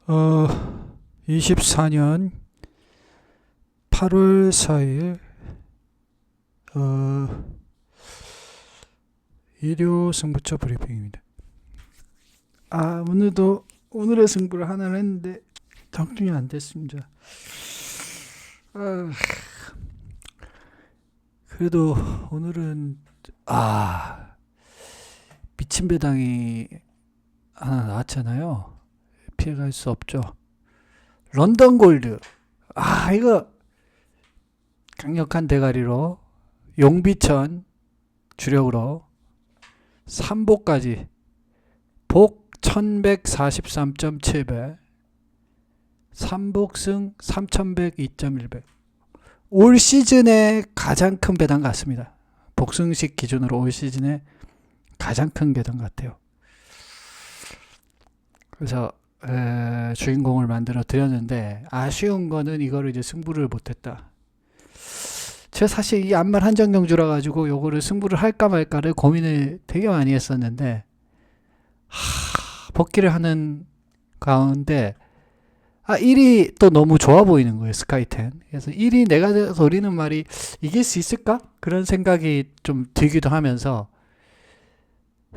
어, 24년 8월 4일, 어, 일요 승부처 브리핑입니다. 오늘의 승부를 하나 했는데, 적중이 안 됐습니다. 아, 그래도 오늘은, 미친 배당이 하나 나왔잖아요. 피해갈 수 없죠. 런던 골드. 이거 강력한 대가리로 용비천 주력으로 3복까지 복 1143.7배 3복승 3102.1배 올 시즌의 가장 큰 배당 같습니다. 복승식 기준으로 올 시즌의 가장 큰 배당 같아요. 그래서 주인공을 만들어 드렸는데 아쉬운 거는 이거를 이제 승부를 못했다. 제가 사실 이 안말 한정경주라 가지고 요거를 승부를 할까 말까를 고민을 되게 많이 했었는데 복귀를 하는 가운데 1이 또 너무 좋아 보이는 거예요. 스카이텐. 그래서 1이 내가 노리는 말이 이길 수 있을까? 그런 생각이 좀 들기도 하면서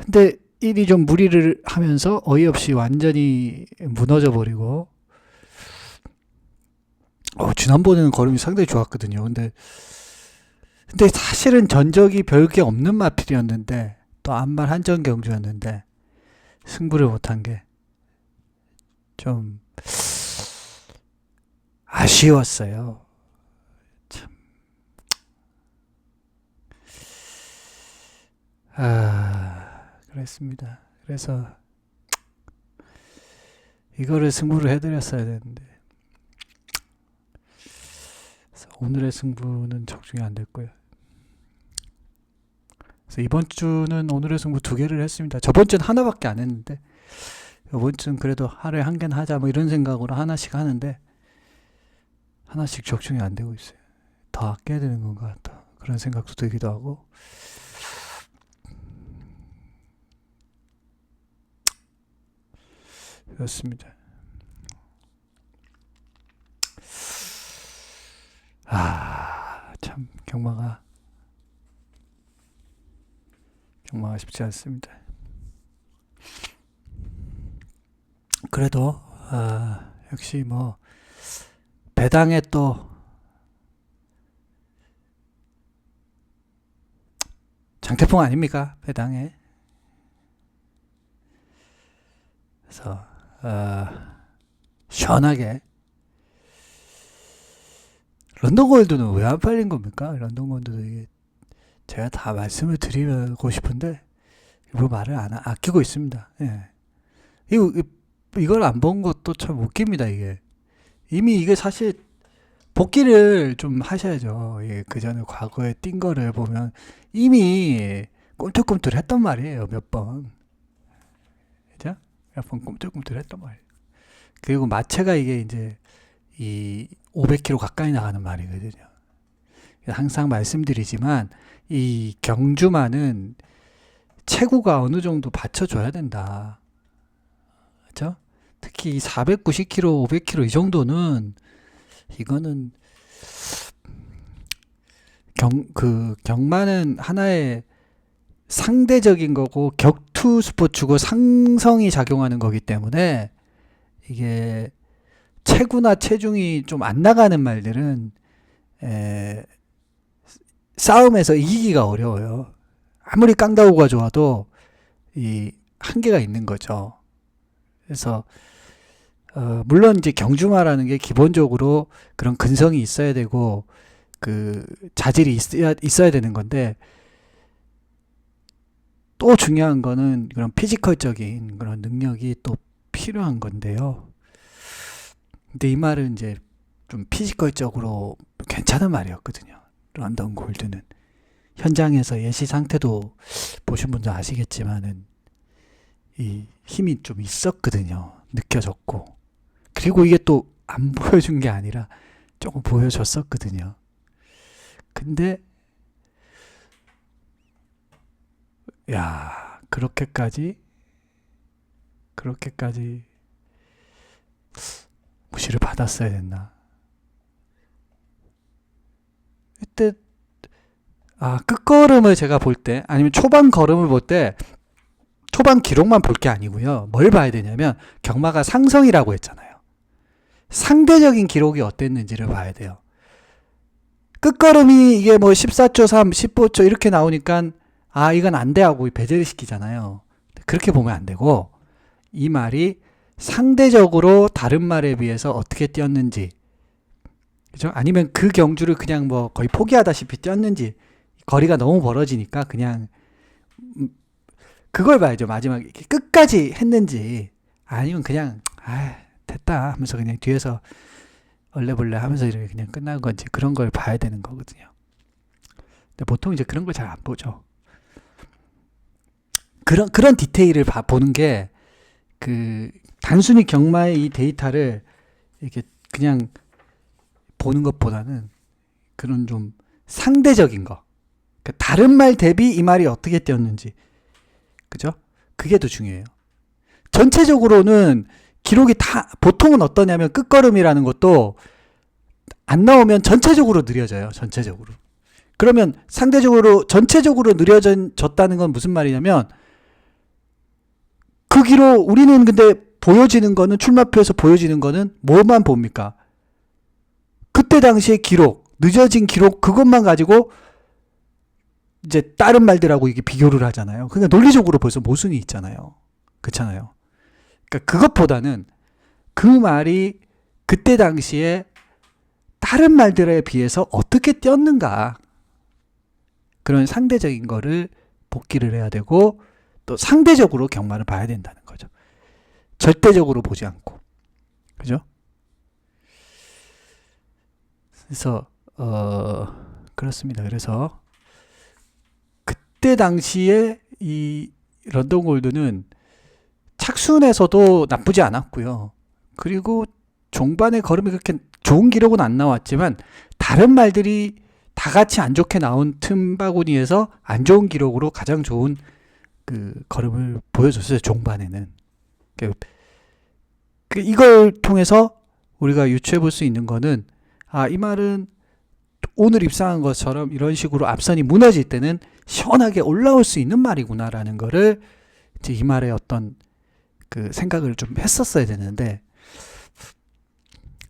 근데 1이 좀 무리를 하면서 어이없이 완전히 무너져 버리고 지난번에는 걸음이 상당히 좋았거든요. 근데 사실은 전적이 별게 없는 마필이었는데 또 안말 한정 경주였는데 승부를 못한 게 좀 아쉬웠어요. 참. 그랬습니다. 그래서 이거를 승부를 해드렸어야 되는데 그래서 오늘의 승부는 적중이 안 됐고요. 그래서 이번 주는 오늘의 승부 2개를 했습니다. 저번 주는 하나밖에 안 했는데 이번 주는 그래도 하루에 1개는 하자 뭐 이런 생각으로 하나씩 하는데 하나씩 적중이 안 되고 있어요. 더 아껴야 되는 건가 또 그런 생각도 들기도 하고 그렇습니다. 참 경마가 쉽지 않습니다. 그래도 역시 뭐 배당에 또 장태풍 아닙니까? 배당에. 그래서 시원하게 런던 골드는 왜 안 팔린 겁니까? 런던 골드도 이게 제가 다 말씀을 드리고 싶은데 일부 말을 안 아끼고 있습니다. 예. 이걸 안 본 것도 참 웃깁니다. 이게 사실 복귀를 좀 하셔야죠. 그 전에 과거에 뛴 거를 보면 이미 꿈틀꿈틀 했단 말이에요. 몇 번. 그죠? 몇 번 꿈틀꿈틀 했단 말이에요. 그리고 마체가 이게 이제 이 500km 가까이 나가는 말이거든요. 항상 말씀드리지만 이 경주만은 체구가 어느 정도 받쳐줘야 된다. 그죠? 특히 490km, 500km 이 정도는 이거는 경마는 하나의 상대적인 거고 격투 스포츠고 상성이 작용하는 거기 때문에 이게 체구나 체중이 좀 안 나가는 말들은 싸움에서 이기기가 어려워요. 아무리 깡다구가 좋아도 이 한계가 있는 거죠. 그래서 물론 이제 경주마라는 게 기본적으로 그런 근성이 있어야 되고 그 자질이 있어야 되는 건데 또 중요한 거는 그런 피지컬적인 그런 능력이 또 필요한 건데요. 근데 이 말은 이제 좀 피지컬적으로 괜찮은 말이었거든요. 런던 골드는 현장에서 예시 상태도 보신 분들 아시겠지만은 이 힘이 좀 있었거든요. 느껴졌고 그리고 이게 또 안 보여준 게 아니라 조금 보여줬었거든요. 근데 야 그렇게까지 무시를 받았어야 됐나. 이때 끝걸음을 제가 볼 때, 아니면 초반 걸음을 볼 때 초반 기록만 볼 게 아니고요. 뭘 봐야 되냐면 경마가 상성이라고 했잖아요. 상대적인 기록이 어땠는지를 봐야 돼요. 끝걸음이 이게 뭐 14초 3, 15초 이렇게 나오니까 이건 안 돼 하고 배제를 시키잖아요. 그렇게 보면 안 되고, 이 말이 상대적으로 다른 말에 비해서 어떻게 뛰었는지, 그죠? 아니면 그 경주를 그냥 뭐 거의 포기하다시피 뛰었는지, 거리가 너무 벌어지니까 그냥 그걸 봐야죠. 마지막에 끝까지 했는지, 아니면 그냥 됐다 하면서 그냥 뒤에서 얼레벌레 하면서 이렇게 그냥 끝난 건지, 그런 걸 봐야 되는 거거든요. 근데 보통 이제 그런 걸 잘 안 보죠. 그런 디테일을 보는 게, 단순히 경마의 이 데이터를 이렇게 그냥 보는 것보다는 그런 좀 상대적인 거, 그러니까 다른 말 대비 이 말이 어떻게 뛰었는지, 그죠? 그게 더 중요해요. 전체적으로는 기록이 보통은 어떠냐면 끝걸음이라는 것도 안 나오면 전체적으로 느려져요. 전체적으로. 그러면 상대적으로 전체적으로 느려졌다는 건 무슨 말이냐면, 그 기록, 우리는 근데 보여지는 거는, 출마표에서 보여지는 거는 뭐만 봅니까? 그때 당시의 기록, 늦어진 기록, 그것만 가지고 이제 다른 말들하고 이게 비교를 하잖아요. 그러니까 논리적으로 벌써 모순이 있잖아요. 그렇잖아요. 그러니까 그것보다는 그 말이 그때 당시에 다른 말들에 비해서 어떻게 뛰었는가, 그런 상대적인 거를 복기를 해야 되고, 또 상대적으로 경마를 봐야 된다는 거죠. 절대적으로 보지 않고. 그죠? 그래서 그렇습니다. 그래서 그때 당시에 이 런던 골드는 착순에서도 나쁘지 않았고요. 그리고 종반의 걸음이 그렇게 좋은 기록은 안 나왔지만, 다른 말들이 다 같이 안 좋게 나온 틈바구니에서 안 좋은 기록으로 가장 좋은 그 걸음을 보여줬어요. 종반에는. 이걸 통해서 우리가 유추해 볼 수 있는 거는, 이 말은 오늘 입상한 것처럼 이런 식으로 앞선이 무너질 때는 시원하게 올라올 수 있는 말이구나라는 거를, 이제 이 말의 어떤 그 생각을 좀 했었어야 되는데,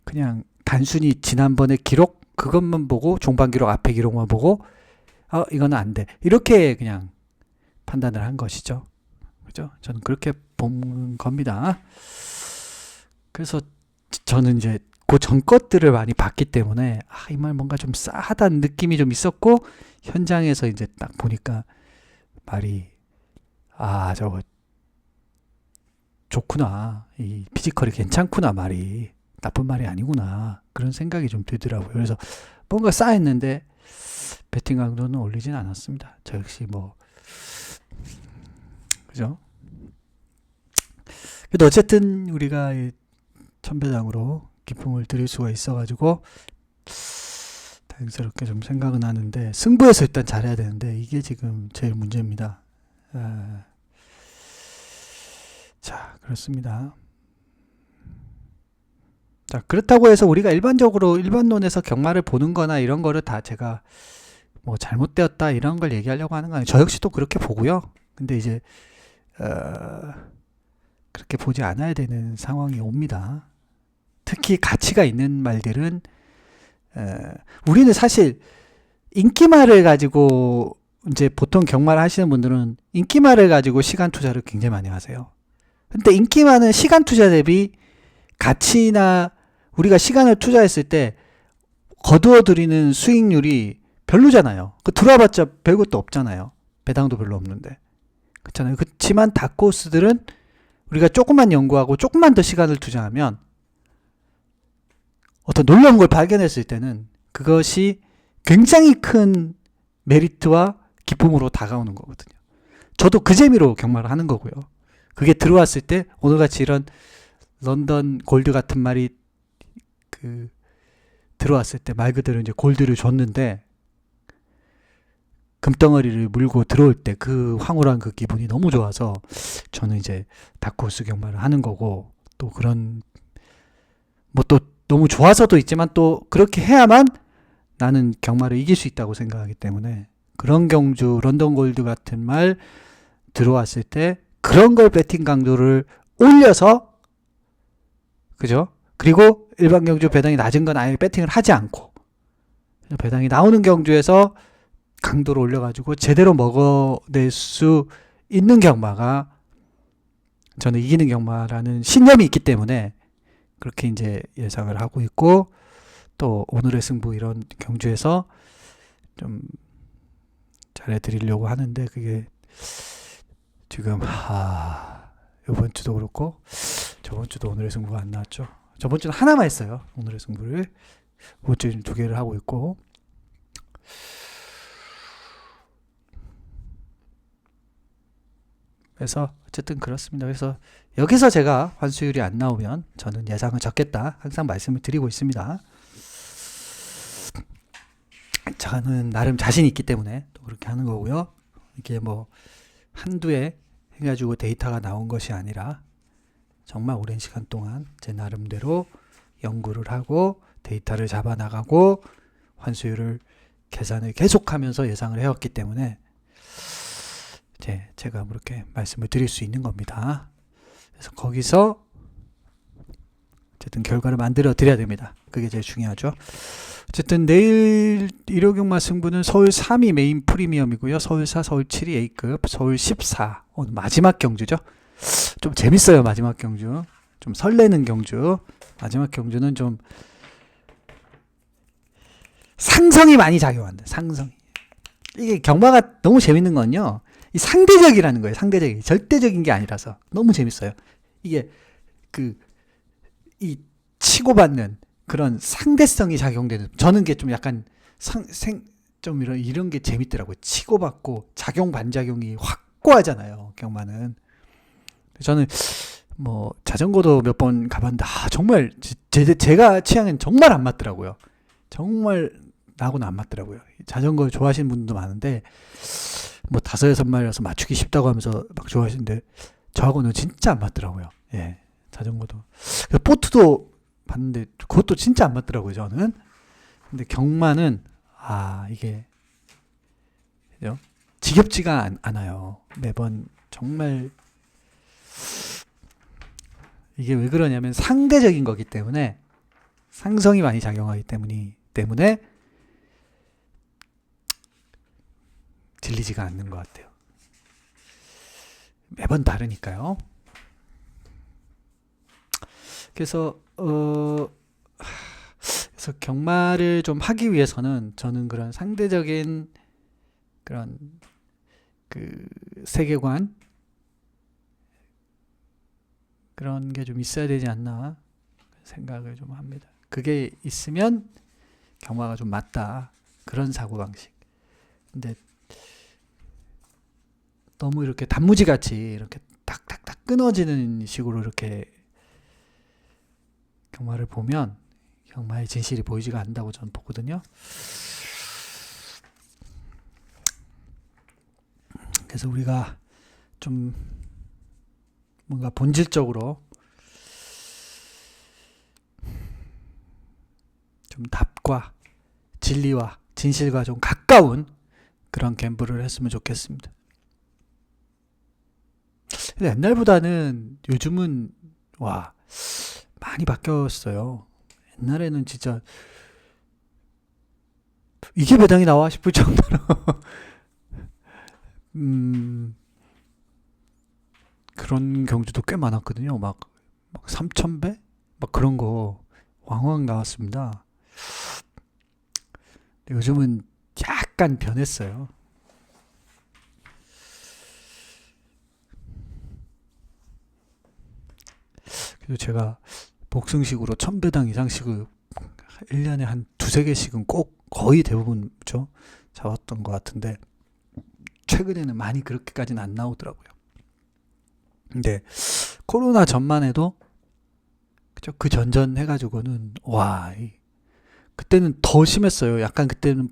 그냥 단순히 지난번의 기록 그것만 보고, 종반 기록 앞에 기록만 보고 이거는 안 돼, 이렇게 그냥 판단을 한 것이죠. 그죠? 저는 그렇게 본 겁니다. 그래서 저는 이제 그 전 것들을 많이 봤기 때문에 이 말 뭔가 좀 싸하다는 느낌이 좀 있었고, 현장에서 이제 딱 보니까 말이 저거 좋구나, 이 피지컬이 괜찮구나, 말이 나쁜 말이 아니구나, 그런 생각이 좀 들더라고요. 그래서 뭔가 싸했는데 배팅 강도는 올리진 않았습니다. 저 역시 뭐, 그죠? 그래도 어쨌든 우리가 천배장으로 기쁨을 드릴 수가 있어가지고 다행스럽게 좀 생각은 하는데, 승부에서 일단 잘해야 되는데 이게 지금 제일 문제입니다. 자, 그렇습니다. 자, 그렇다고 해서 우리가 일반적으로 일반론에서 경마를 보는 거나 이런 거를 다 제가 뭐 잘못되었다 이런 걸 얘기하려고 하는 거 아니에요. 저 역시 또 그렇게 보고요. 근데 이제 그렇게 보지 않아야 되는 상황이 옵니다. 특히 가치가 있는 말들은, 우리는 사실 인기말을 가지고, 이제 보통 경마를 하시는 분들은 인기말을 가지고 시간 투자를 굉장히 많이 하세요. 근데 인기말은 시간 투자 대비 가치나 우리가 시간을 투자했을 때 거두어 들이는 수익률이 별로잖아요. 들어와봤자 별것도 없잖아요. 배당도 별로 없는데. 그렇잖아요. 그렇지만 닥코스들은 우리가 조금만 연구하고 조금만 더 시간을 투자하면 어떤 놀라운 걸 발견했을 때는 그것이 굉장히 큰 메리트와 기쁨으로 다가오는 거거든요. 저도 그 재미로 경마를 하는 거고요. 그게 들어왔을 때 오늘같이 이런 런던 골드 같은 말이 들어왔을 때 말 그대로 이제 골드를 줬는데 금덩어리를 물고 들어올 때 그 황홀한 그 기분이 너무 좋아서 저는 이제 다크호스 경마를 하는 거고, 또 그런 뭐 또 너무 좋아서도 있지만 또 그렇게 해야만 나는 경마를 이길 수 있다고 생각하기 때문에 그런 경주 런던 골드 같은 말 들어왔을 때 그런 걸 배팅 강도를 올려서 그죠? 그리고 일반 경주 배당이 낮은 건 아예 배팅을 하지 않고 배당이 나오는 경주에서 강도를 올려가지고 제대로 먹어낼 수 있는 경마가 저는 이기는 경마라는 신념이 있기 때문에 그렇게 이제 예상을 하고 있고 또 오늘의 승부 이런 경주에서 좀 잘해드리려고 하는데 그게 지금 이번 주도 그렇고 저번 주도 오늘의 승부가 안 나왔죠. 저번 주는 하나만 했어요. 오늘의 승부를 이번 주는 2개를 하고 있고 그래서 어쨌든 그렇습니다. 그래서 여기서 제가 환수율이 안 나오면 저는 예상을 적겠다 항상 말씀을 드리고 있습니다. 저는 나름 자신 있기 때문에 또 그렇게 하는 거고요. 이게 뭐 한두해 해가지고 데이터가 나온 것이 아니라 정말 오랜 시간 동안 제 나름대로 연구를 하고 데이터를 잡아 나가고 환수율을 계산을 계속하면서 예상을 해왔기 때문에 제가 그렇게 말씀을 드릴 수 있는 겁니다. 그래서 거기서 어쨌든 결과를 만들어 드려야 됩니다. 그게 제일 중요하죠. 어쨌든 내일 일요경마 승부는 서울 3위 메인 프리미엄이고요. 서울 4, 서울 7위 A급, 서울 14 오늘 마지막 경주죠. 좀 재밌어요. 마지막 경주 좀 설레는 경주. 마지막 경주는 좀 상성이 많이 작용한다. 상성이. 이게 경마가 너무 재밌는 건요. 이 상대적이라는 거예요. 상대적이 절대적인 게 아니라서 너무 재밌어요. 이게 이 치고받는 그런 상대성이 작용되는 저는 게 좀 약간 좀 이런 게 재밌더라고요. 치고받고 작용 반작용이 확고하잖아요. 경마는. 저는 뭐 자전거도 몇 번 가봤는데 정말 제가 취향엔 정말 안 맞더라고요. 정말 나하고는 안 맞더라고요. 자전거 좋아하시는 분들도 많은데 뭐 5-6마리라서 맞추기 쉽다고 하면서 막 좋아하시는데 저하고는 진짜 안 맞더라고요. 예, 자전거도. 보트도 봤는데 그것도 진짜 안 맞더라고요. 저는. 근데 경마는 이게 그죠? 지겹지가 않아요. 매번 정말 이게 왜 그러냐면 상대적인 거기 때문에 상성이 많이 작용하기 때문에 질리지가 않는 것 같아요. 매번 다르니까요. 그래서 그래서 경마를 좀 하기 위해서는 저는 그런 상대적인 그런 세계관 그런 게 좀 있어야 되지 않나 생각을 좀 합니다. 그게 있으면 경마가 좀 맞다. 그런 사고방식. 근데 너무 이렇게 단무지같이 이렇게 탁탁탁 끊어지는 식으로 이렇게 경마를 보면 경마의 진실이 보이지가 않는다고 저는 보거든요. 그래서 우리가 좀 뭔가 본질적으로 좀 답과 진리와 진실과 좀 가까운 그런 갬블을 했으면 좋겠습니다. 근데 옛날보다는 요즘은 많이 바뀌었어요. 옛날에는 진짜 이게 배당이 나와 싶을 정도로 그런 경주도 꽤 많았거든요. 막 3,000배? 막 그런 거 왕왕 나왔습니다. 요즘은 약간 변했어요. 그래서 제가 복승식으로 1,000배당 이상씩을 1년에 한 2-3개씩은 꼭 거의 대부분 잡았던 것 같은데 최근에는 많이 그렇게까지는 안 나오더라고요. 근데 코로나 전만 해도 그 전전 해가지고는 그때는 더 심했어요. 약간 그때는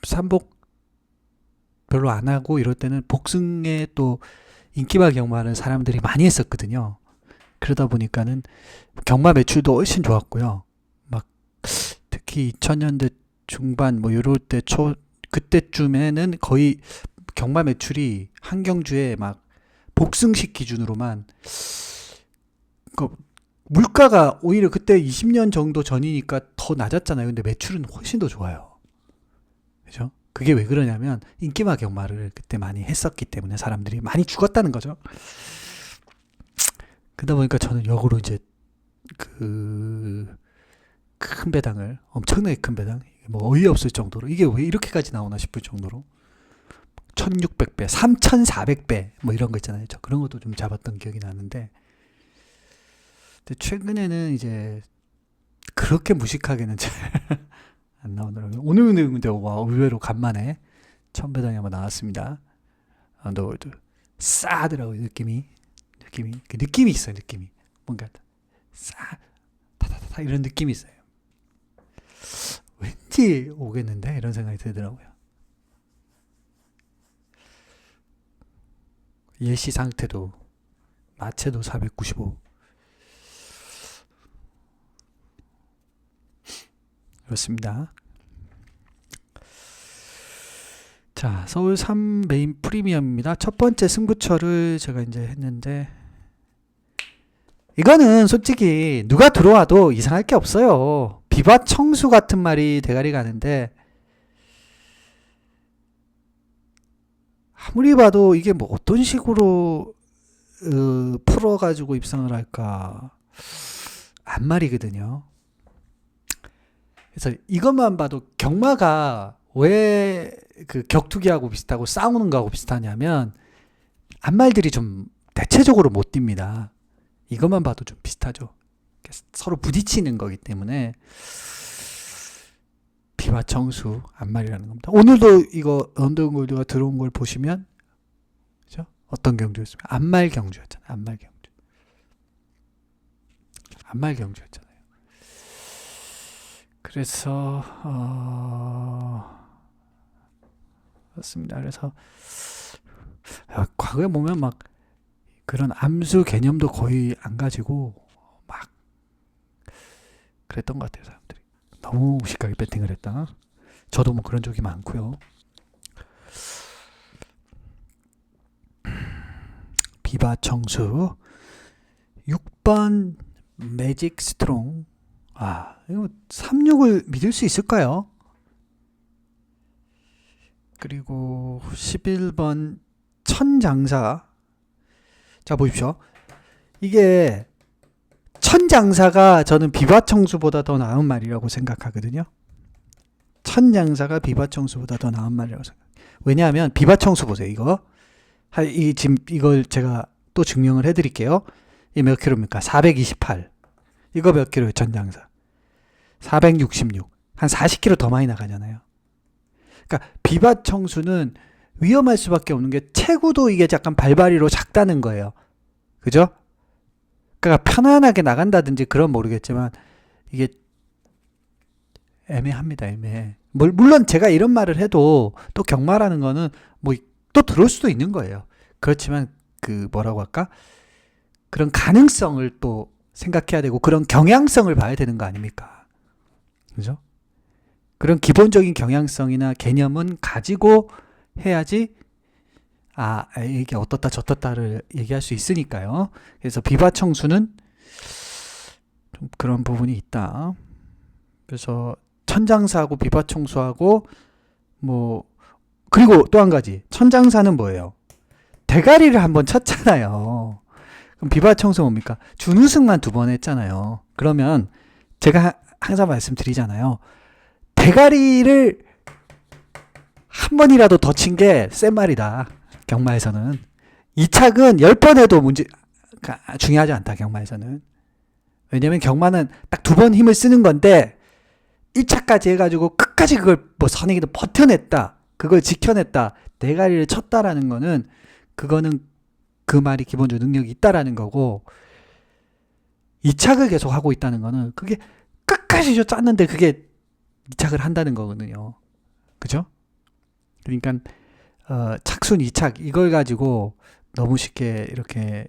삼복 별로 안 하고 이럴 때는 복승에 또 인기발 경마를 사람들이 많이 했었거든요. 그러다 보니까는 경마 매출도 훨씬 좋았고요. 막 특히 2000년대 중반 뭐 요럴 때 그때쯤에는 거의 경마 매출이 한 경주에 막 복승식 기준으로만 그 물가가 오히려 그때 20년 정도 전이니까 더 낮았잖아요. 근데 매출은 훨씬 더 좋아요. 그죠? 그게 왜 그러냐면 인기마 경마를 그때 많이 했었기 때문에 사람들이 많이 죽었다는 거죠. 그러다 보니까 저는 역으로 이제 그 큰 배당을, 엄청나게 큰 배당, 뭐 어이없을 정도로, 이게 왜 이렇게까지 나오나 싶을 정도로 1600배, 3400배 뭐 이런 거 있잖아요. 저 그런 것도 좀 잡았던 기억이 나는데, 근데 최근에는 이제 그렇게 무식하게는 잘 안 나오더라고요. 오늘은 근데 와, 의외로 간만에 1000배당이 한번 나왔습니다. 언더월드 싸더라고요. 느낌이 그 느낌이 있어요. 느낌이 뭔가 싸 타타타 이런 느낌이 있어요. 왠지 오겠는데 이런 생각이 들더라고요. 예시 상태도 마체도 495 그렇습니다. 자, 서울 3 메인 프리미엄입니다. 첫 번째 승부처를 제가 이제 했는데, 이거는 솔직히 누가 들어와도 이상할 게 없어요. 비바 청수 같은 말이 대가리 가는데, 아무리 봐도 이게 뭐 어떤 식으로 풀어가지고 입상을 할까 안 말이거든요. 그래서 이것만 봐도 경마가 왜 그 격투기하고 비슷하고 싸우는 거하고 비슷하냐면 안말들이 좀 대체적으로 못 뜁니다. 이것만 봐도 좀 비슷하죠. 서로 부딪히는 거기 때문에 비바 청수 안말이라는 겁니다. 오늘도 이거 언더골드가 들어온 걸 보시면 그죠? 어떤 경주였습니까? 안말 경주였잖아요. 안말 경주였잖아요. 그래서 그렇습니다. 그래서 과거에 보면 막 그런 암수 개념도 거의 안 가지고 막 그랬던 것 같아요. 사람들이 너무 무식하게 배팅을 했다. 저도 뭐 그런 적이 많고요. 비바 청수 6번 매직 스트롱. 이거 36을 믿을 수 있을까요? 그리고 11번 천장사. 자, 보십시오. 이게 천장사가 저는 비바청수보다 더 나은 말이라고 생각하거든요. 천장사가 비바청수보다 더 나은 말이라고 생각해요. 왜냐하면 비바청수 보세요. 지금 이걸 제가 또 증명을 해드릴게요. 이 몇 킬로입니까? 428. 이거 몇 킬로예요? 천장사 466. 한 40킬로 더 많이 나가잖아요. 그러니까 비바청수는 위험할 수밖에 없는 게 체구도 이게 약간 발바리로 작다는 거예요. 그죠? 그러니까 편안하게 나간다든지 그런 모르겠지만 이게 애매합니다. 애매해. 물론 제가 이런 말을 해도 또 경마라는 거는 뭐 또 들어올 수도 있는 거예요. 그렇지만 그 뭐라고 할까? 그런 가능성을 또 생각해야 되고 그런 경향성을 봐야 되는 거 아닙니까? 그죠? 그런 기본적인 경향성이나 개념은 가지고 해야지 이게 어떻다 저떻다를 얘기할 수 있으니까요. 그래서 비바청수는 좀 그런 부분이 있다. 그래서 천장사하고 비바청수하고 뭐 그리고 또 한 가지 천장사는 뭐예요? 대가리를 한번 쳤잖아요. 그럼 비바청수 뭡니까? 준우승만 2번 했잖아요. 그러면 제가 항상 말씀드리잖아요. 대가리를 한 번이라도 더 친 게 센 말이다. 경마에서는. 이착은 10번 해도 중요하지 않다. 경마에서는. 왜냐면 경마는 딱 2번 힘을 쓰는 건데 1차까지 해가지고 끝까지 그걸 뭐 선행이도 버텨냈다. 그걸 지켜냈다. 대가리를 쳤다라는 거는 그거는 그 말이 기본적으로 능력이 있다라는 거고 2착을 계속 하고 있다는 거는 그게 끝까지 짰는데 그게 2착을 한다는 거거든요. 그죠? 그러니까 착순 2착 이걸 가지고 너무 쉽게 이렇게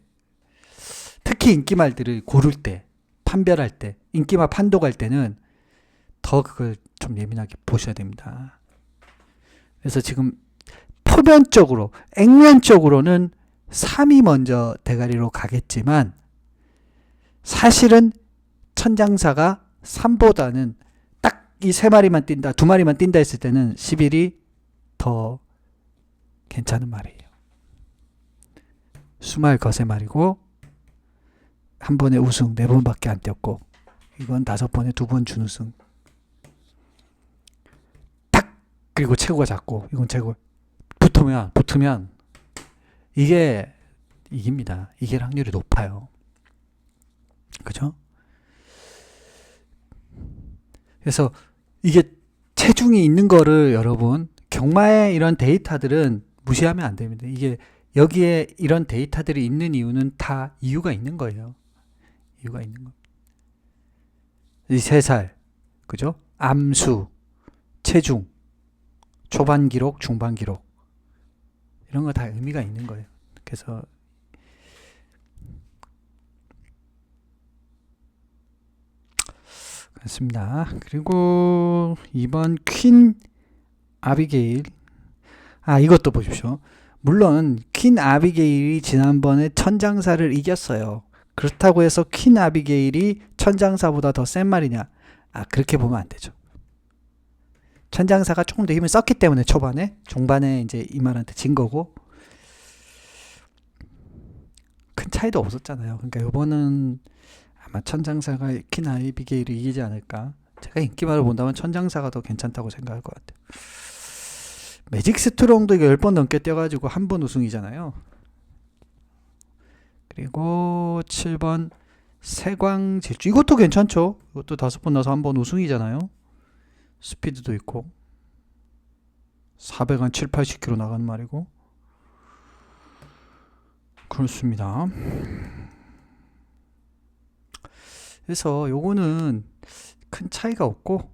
특히 인기말들을 고를 때, 판별할 때, 인기말 판독할 때는 더 그걸 좀 예민하게 보셔야 됩니다. 그래서 지금 표면적으로, 액면적으로는 3이 먼저 대가리로 가겠지만 사실은 천장사가 3보다는 딱 이 3마리만 뛴다, 2마리만 뛴다 했을 때는 11이 더 괜찮은 말이에요. 수말 거세 말이고 한 번에 우승 4번밖에 안 뛰었고 이건 5번에 2번 준우승 딱 그리고 체구가 작고 이건 체구 붙으면 이게 이깁니다. 이길 확률이 높아요. 그죠? 그래서 이게 체중이 있는 거를 여러분 경마의 이런 데이터들은 무시하면 안 됩니다. 이게 여기에 이런 데이터들이 있는 이유는 다 이유가 있는 거예요. 이유가 있는 거. 이 3살, 그죠? 암수, 체중, 초반 기록, 중반 기록 이런 거 다 의미가 있는 거예요. 그래서 그렇습니다. 그리고 이번 퀸 아비게일, 이것도 보십시오. 물론 퀸 아비게일이 지난번에 천장사를 이겼어요. 그렇다고 해서 퀸 아비게일이 천장사보다 더 센 말이냐? 그렇게 보면 안 되죠. 천장사가 조금 더 힘을 썼기 때문에 초반에, 중반에 이제 이 말한테 진 거고 큰 차이도 없었잖아요. 그러니까 이번은 아마 천장사가 퀸 아비게일을 이기지 않을까. 제가 인기말을 본다면 천장사가 더 괜찮다고 생각할 것 같아요. 매직 스트롱도 이거 10번 넘게 뛰어가지고 한 번 우승이잖아요. 그리고 7번 세광 질주, 이것도 괜찮죠. 이것도 5번 나서 한 번 우승이잖아요. 스피드도 있고 400한 7, 80km 나가는 말이고 그렇습니다. 그래서 요거는 큰 차이가 없고,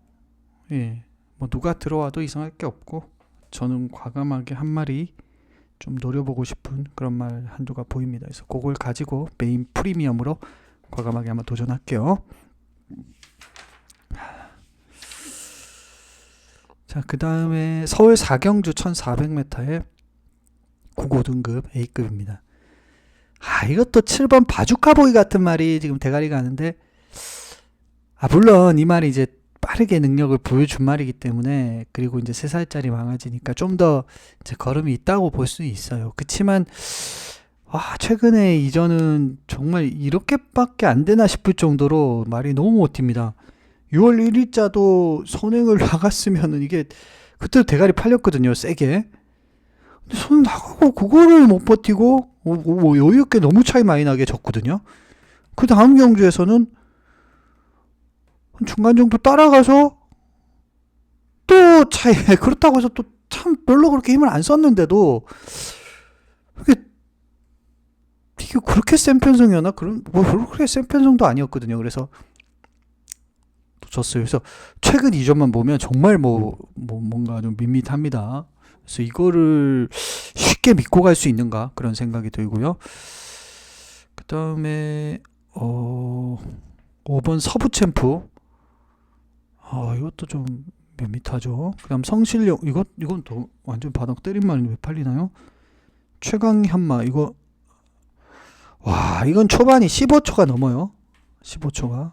예, 뭐 누가 들어와도 이상할 게 없고, 저는 과감하게 한 마리 좀 노려보고 싶은 그런 말 한두가 보입니다. 그래서 그걸 가지고 메인 프리미엄으로 과감하게 한번 도전할게요. 자, 그 다음에 서울 사경주 1400m의 9고등급 A급입니다. 이것도 7번 바주카보이 같은 말이 지금 대가리 가는데, 물론 이 말이 이제 빠르게 능력을 보여준 말이기 때문에, 그리고 이제 3살짜리 망아지니까 좀 더 이제 걸음이 있다고 볼 수 있어요. 그치만 최근에 이전은 정말 이렇게밖에 안 되나 싶을 정도로 말이 너무 못 튑니다. 6월 1일자도 선행을 나갔으면은 이게 그때도 대가리 팔렸거든요, 세게. 근데 선행 나가고 그거를 못 버티고 여유있게 너무 차이 많이 나게 졌거든요. 그 다음 경주에서는 중간 정도 따라가서 또 차이, 그렇다고 해서 또 참 별로 그렇게 힘을 안 썼는데도 이게 그렇게 센 편성이었나? 그렇게 센 편성도 아니었거든요. 그래서 또 졌어요. 그래서 최근 이전만 보면 정말 뭔가 좀 밋밋합니다. 그래서 이거를 쉽게 믿고 갈 수 있는가 그런 생각이 들고요. 그 다음에 5번 서부챔프, 이것도 좀 밋밋하죠. 그 다음 성실용, 이건 또 완전 바닥 때린 말이 왜 팔리나요? 최강현마, 이건 초반이 15초가 넘어요. 15초가.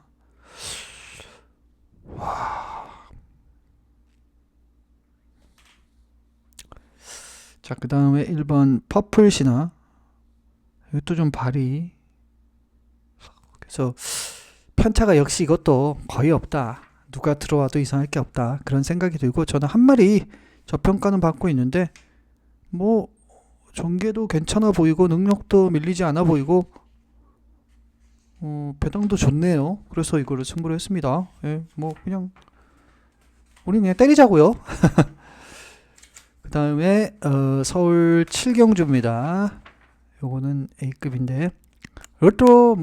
자, 그 다음에 1번 퍼플시나, 이것도 좀 발이, 그래서 편차가 역시 이것도 거의 없다. 누가 들어와도 이상할 게 없다. 그런 생각이 들고, 저는 한 마리 저평가는 받고 있는데, 전개도 괜찮아 보이고, 능력도 밀리지 않아 보이고, 배당도 좋네요. 그래서 이거를 승부를 했습니다. 예, 우리 그냥 때리자고요. 그 다음에 서울 7경주입니다. 요거는 A급인데, 이것도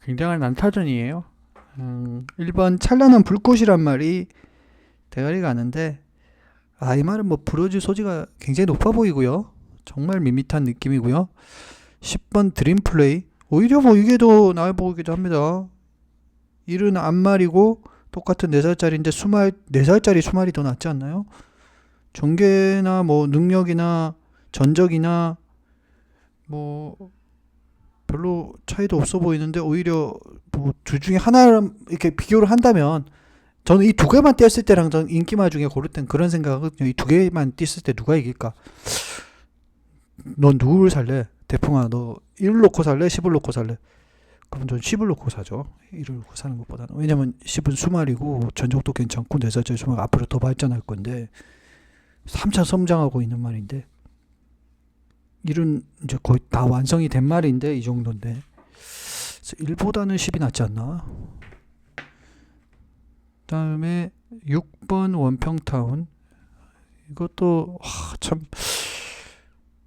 굉장한 난타전이에요. 1번 찬란한 불꽃이란 말이 대가리 가는데, 이 말은 부러질 소지가 굉장히 높아 보이고요. 정말 밋밋한 느낌이고요. 10번 드림플레이, 오히려 뭐 이게 더 나아 보이기도 합니다. 일은 안말이고 똑같은 4살짜리인데 4살짜리 수말이 더 낫지 않나요? 전개나 뭐 능력이나 전적이나 뭐 별로 차이도 없어 보이는데 오히려 뭐 둘 중에 하나 이렇게 비교를 한다면 저는 이 두 개만 띄었을 때랑 전 인기마 중에 고를 땐 그런 생각은 이 두 개만 띄었을 때 누가 이길까? 넌 누구를 살래? 대풍아 너 1을 놓고 살래? 10을 놓고 살래? 그럼 전 10을 놓고 사죠. 1을 놓고 사는 것보다는. 왜냐면 10은 수말이고 전적도 괜찮고 4살짜리 수말 앞으로 더 발전할 건데 3차 성장하고 있는 말인데 1은 이제 거의 다 완성이 된 말인데 이 정도인데 1보다는 10이 낫지 않나? 다음에 6번 원평타운 이것도 참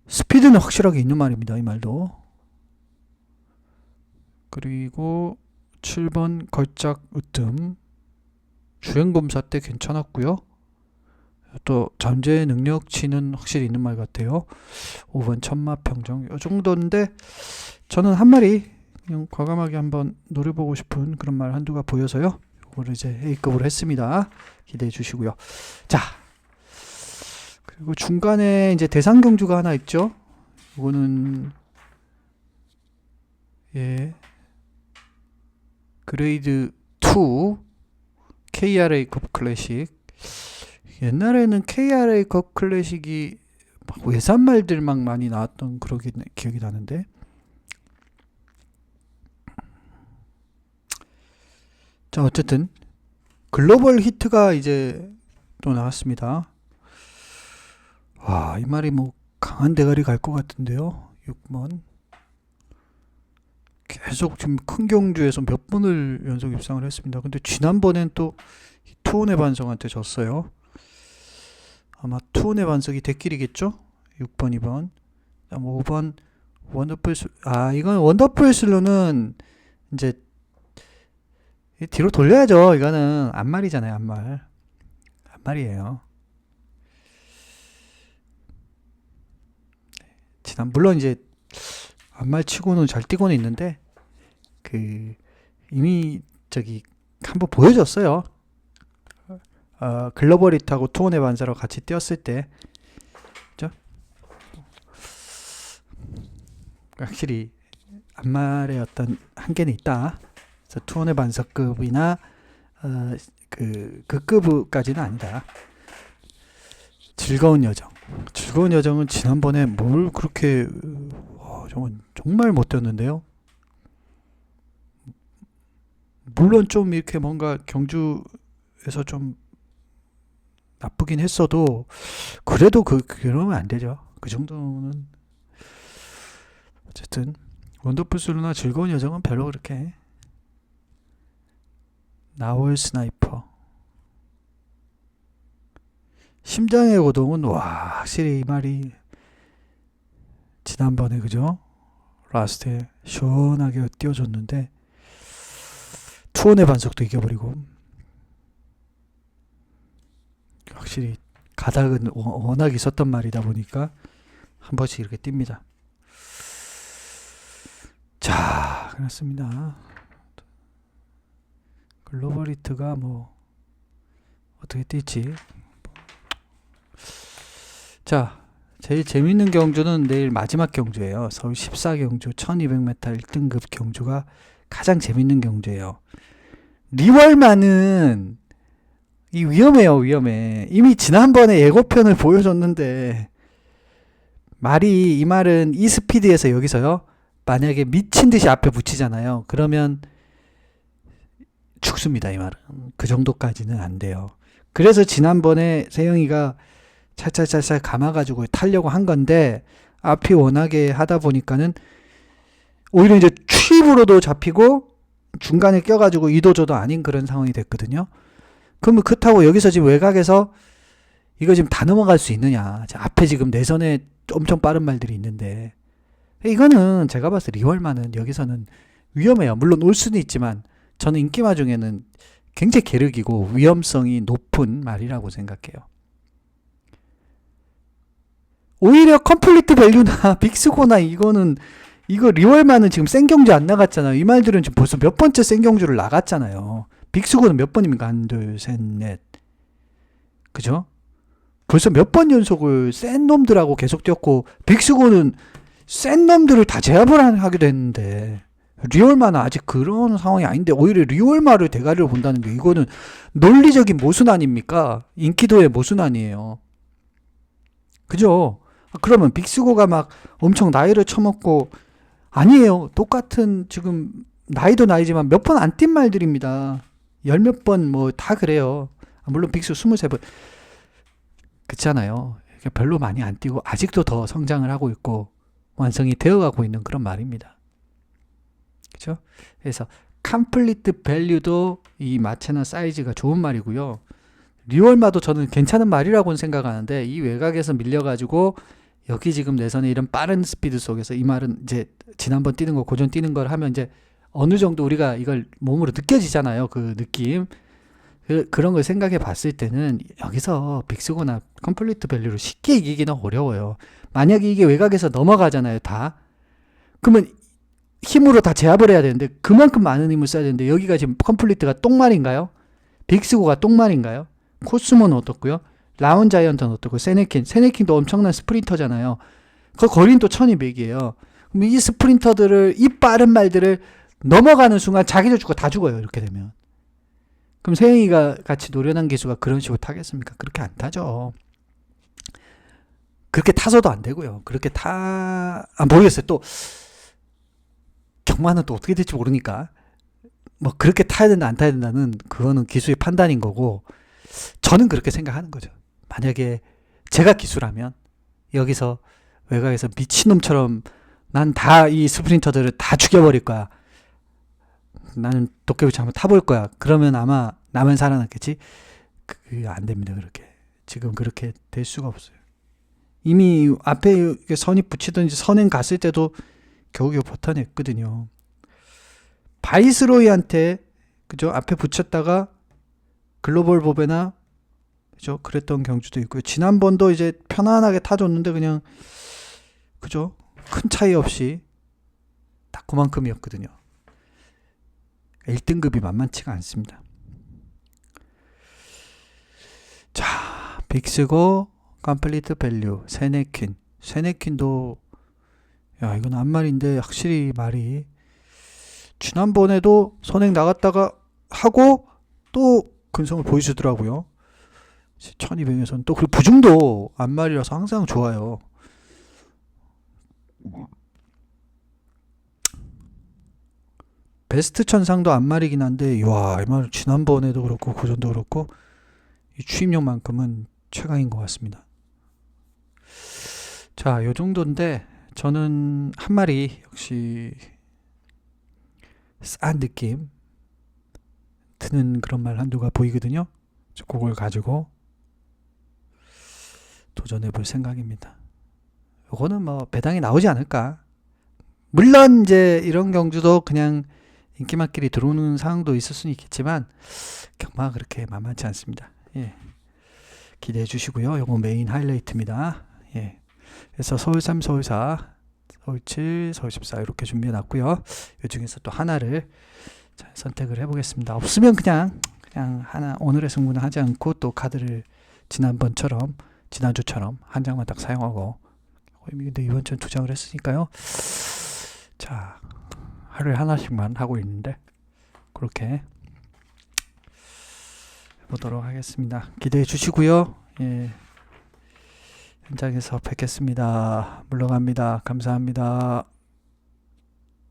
스피드는 확실하게 있는 말입니다. 이 말도. 그리고 7번 걸작 으뜸 주행검사 때 괜찮았고요. 또 잠재 능력치는 확실히 있는 말 같아요. 5번 천마평정 이 정도인데 저는 한 마리 그냥 과감하게 한번 노려보고 싶은 그런 말 한두가 보여서요. 이거를 이제 A급으로 했습니다. 기대해 주시고요. 자, 그리고 중간에 이제 대상 경주가 하나 있죠. 이거는 그레이드 2 KRA컵 클래식. 옛날에는 KRA컵 클래식이 막 외산말들 막 많이 나왔던 그런 기억이 나는데 자 어쨌든 글로벌 히트가 이제 또 나왔습니다. 와, 이 말이 뭐 강한 대가리 갈 것 같은데요. 6번 계속 지금 큰 경주에서 몇 번을 연속 입상을 했습니다. 근데 지난번엔 또 투혼의 반성한테 졌어요. 아마 투혼의 반석이 대길이겠죠? 6번, 2번. 5번 원더풀 이건 원더풀 슬로는 이제 뒤로 돌려야죠. 이거는 안말이잖아요. 안말이에요. 물론 이제 안말 치고는 잘 뛰고는 있는데 이미 저기 한번 보여줬어요. 글로벌 히트하고 투혼의 반사로 같이 뛰었을 때 그죠? 확실히 안말의 어떤 한계는 있다. 그래서 투혼의 반사급이나 그 급까지는 아니다. 즐거운 여정은 지난번에 뭘 그렇게 정말 못 뛰었는데요. 물론 좀 이렇게 뭔가 경주에서 좀 나쁘긴 했어도 그래도 그러면 안 되죠. 그 정도는 어쨌든 원더풀 슬로나 즐거운 여정은 별로 그렇게. 나월 스나이퍼 심장의 고동은 확실히 이 말이 지난번에 그죠? 라스트에 시원하게 띄워줬는데 투혼의 반석도 이겨버리고 확실히 가닥은 워낙 있었던 말이다 보니까 한 번씩 이렇게 띕니다. 자, 그렇습니다. 글로벌 히트가 뭐 어떻게 뛸지. 자, 제일 재밌는 경주는 내일 마지막 경주예요. 서울 14경주 1200m 1등급 경주가 가장 재밌는 경주예요. 리월만은 위험해. 이미 지난번에 예고편을 보여줬는데 이 말은 이 스피드에서 여기서요. 만약에 미친 듯이 앞에 붙이잖아요. 그러면 죽습니다. 이 말은. 그 정도까지는 안 돼요. 그래서 지난번에 세영이가 찰찰 감아가지고 타려고 한 건데 앞이 워낙에 하다 보니까는 오히려 이제 추입으로도 잡히고 중간에 껴가지고 이도저도 아닌 그런 상황이 됐거든요. 그러면 그렇다고 여기서 지금 외곽에서 이거 지금 다 넘어갈 수 있느냐. 앞에 지금 내선에 엄청 빠른 말들이 있는데 이거는 제가 봤을 때 리월만은 여기서는 위험해요. 물론 올 수는 있지만 저는 인기마 중에는 굉장히 계륵이고 위험성이 높은 말이라고 생각해요. 오히려 컴플리트 밸류나 빅스코나 이거는 이거 리월만은 지금 생경주 안 나갔잖아요. 이 말들은 지금 벌써 몇 번째 생경주를 나갔잖아요. 빅스고는 몇 번입니까? 1, 2, 3, 넷. 그죠? 벌써 몇 번 연속을 센 놈들하고 계속 뛰었고, 빅스고는 센 놈들을 다 제압을 하기도 했는데, 리월마는 아직 그런 상황이 아닌데, 오히려 리월마를 대가리로 본다는 게, 이거는 논리적인 모순 아닙니까? 인기도의 모순 아니에요. 그죠? 그러면 빅스고가 막 엄청 나이를 처먹고, 아니에요. 똑같은 지금 나이도 나이지만 몇 번 안 뛴 말들입니다. 열 몇 번 뭐 다 그래요. 물론 빅스 23번 그렇잖아요. 별로 많이 안 뛰고 아직도 더 성장을 하고 있고 완성이 되어가고 있는 그런 말입니다. 그렇죠? 그래서 컴플리트 밸류도 이 마체나 사이즈가 좋은 말이고요. 리월마도 저는 괜찮은 말이라고는 생각하는데 이 외곽에서 밀려가지고 여기 지금 내선의 이런 빠른 스피드 속에서 이 말은 이제 지난번 뛰는 거 고전 뛰는 걸 하면 이제 어느 정도 우리가 이걸 몸으로 느껴지잖아요. 그 느낌. 그런 걸 생각해 봤을 때는 여기서 빅스고나 컴플리트 밸류를 쉽게 이기기는 어려워요. 만약에 이게 외곽에서 넘어가잖아요. 다. 그러면 힘으로 다 제압을 해야 되는데 그만큼 많은 힘을 써야 되는데 여기가 지금 컴플리트가 똥말인가요? 빅스고가 똥말인가요? 코스모는 어떻고요? 라운 자이언트는 어떻고? 세네킨도 엄청난 스프린터잖아요. 그 거리는 또 1200이에요. 그럼 이 스프린터들을 이 빠른 말들을 넘어가는 순간 자기도 죽고 다 죽어요. 이렇게 되면. 그럼 세영이가 같이 노련한 기수가 그런 식으로 타겠습니까? 그렇게 안 타죠. 그렇게 타서도 안 되고요. 그렇게 모르겠어요. 또 경마는 또 어떻게 될지 모르니까 뭐 그렇게 타야 된다 안 타야 된다는 그거는 기수의 판단인 거고 저는 그렇게 생각하는 거죠. 만약에 제가 기수라면 여기서 외곽에서 미친놈처럼 난 다 이 스프린터들을 다 죽여버릴 거야. 나는 도깨비 한번 타볼 거야. 그러면 아마 나만 살아남겠지? 그게 안 됩니다. 그렇게. 지금 그렇게 될 수가 없어요. 이미 앞에 선이 붙이든지 선행 갔을 때도 겨우겨우 버텨냈거든요. 바이스로이한테 그죠? 앞에 붙였다가 글로벌 보베나 그죠? 그랬던 경주도 있고요. 지난번도 이제 편안하게 타줬는데 그냥 그죠? 큰 차이 없이 딱 그만큼이었거든요. 1등급이 만만치가 않습니다. 자, 빅스고 컴플리트 밸류 세네킨도 야 이건 한 말인데 확실히 말이 지난번에도 선행 나갔다가 하고 또 근성을 보여주더라고요. 1200에서는 또 그 부중도 안말이라서 항상 좋아요. 베스트 천상도 안말이긴 한데 와, 이 말 지난번에도 그렇고 고전도 그렇고 이 추임력만큼은 최강인 것 같습니다. 자, 요 정도인데 저는 한 마리 역시 싼 느낌 드는 그런 말 한두가 보이거든요. 그걸 가지고 도전해 볼 생각입니다. 요거는 뭐 배당이 나오지 않을까. 물론 이제 이런 경주도 그냥 인기만끼리 들어오는 상황도 있을 수는 있겠지만 경마가 그렇게 만만치 않습니다. 예. 기대해 주시고요. 요거 메인 하이라이트입니다. 예. 그래서 서울 3, 서울 4, 서울 7, 서울 14 이렇게 준비해 놨고요. 이 중에서 또 하나를 선택을 해 보겠습니다. 없으면 그냥 하나 오늘의 승부는 하지 않고 또 카드를 지난주처럼 한 장만 딱 사용하고 근데 이번 주는 2장을 했으니까요. 자, 하루에 하나씩만 하고 있는데 그렇게 해보도록 하겠습니다. 기대해 주시고요. 예. 현장에서 뵙겠습니다. 물러갑니다. 감사합니다.